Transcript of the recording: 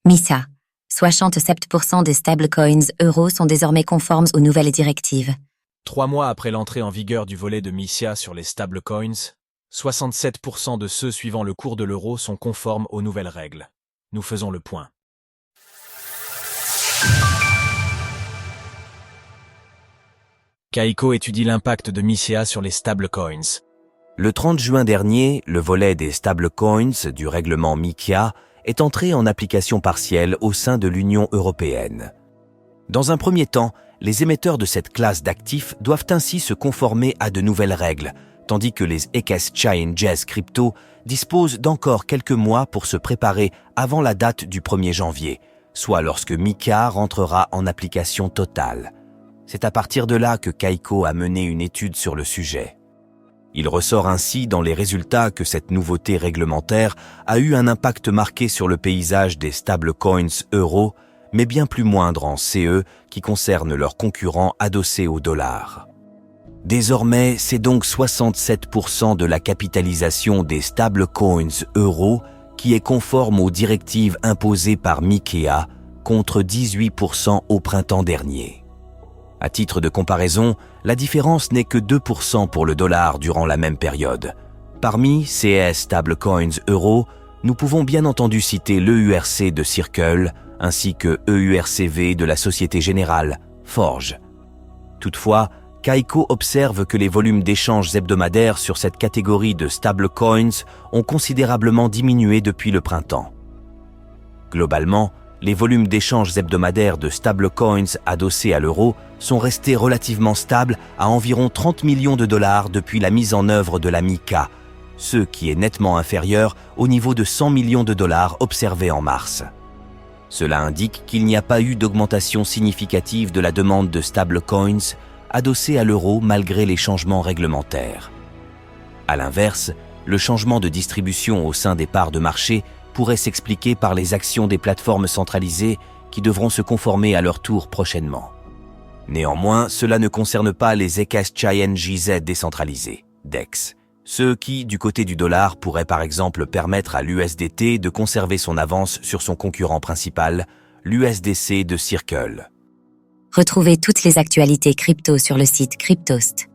MiCA. 67% des stablecoins euros sont désormais conformes aux nouvelles directives. 3 mois après l'entrée en vigueur du volet de MiCA sur les stablecoins, 67% de ceux suivant le cours de l'euro sont conformes aux nouvelles règles. Nous faisons le point. Kaiko étudie l'impact de MiCA sur les stablecoins. Le 30 juin dernier, le volet des stablecoins du règlement MiCA est entré en application partielle au sein de l'Union européenne. Dans un premier temps, les émetteurs de cette classe d'actifs doivent ainsi se conformer à de nouvelles règles, tandis que les exchanges crypto disposent d'encore quelques mois pour se préparer avant la date du 1er janvier, soit lorsque MiCA rentrera en application totale. C'est à partir de là que Kaiko a mené une étude sur le sujet. Il ressort ainsi dans les résultats que cette nouveauté réglementaire a eu un impact marqué sur le paysage des stablecoins euros, mais bien plus moindre en CE qui concerne leurs concurrents adossés au dollar. Désormais, c'est donc 67% de la capitalisation des stablecoins euros qui est conforme aux directives imposées par MiCA, contre 18% au printemps dernier. À titre de comparaison, la différence n'est que 2% pour le dollar durant la même période. Parmi ces stablecoins euros, nous pouvons bien entendu citer l'EURC de Circle, ainsi que EURCV de la Société Générale, Forge. Toutefois, Kaiko observe que les volumes d'échanges hebdomadaires sur cette catégorie de stablecoins ont considérablement diminué depuis le printemps. Globalement, les volumes d'échanges hebdomadaires de stablecoins adossés à l'euro sont restés relativement stables à environ 30 millions de dollars depuis la mise en œuvre de la MiCA, ce qui est nettement inférieur au niveau de 100 millions de dollars observé en mars. Cela indique qu'il n'y a pas eu d'augmentation significative de la demande de stablecoins adossés à l'euro malgré les changements réglementaires. À l'inverse, le changement de distribution au sein des parts de marché pourrait s'expliquer par les actions des plateformes centralisées qui devront se conformer à leur tour prochainement. Néanmoins, cela ne concerne pas les exchanges décentralisés, DEX, ceux qui, du côté du dollar, pourraient par exemple permettre à l'USDT de conserver son avance sur son concurrent principal, l'USDC de Circle. Retrouvez toutes les actualités crypto sur le site cryptost.fr.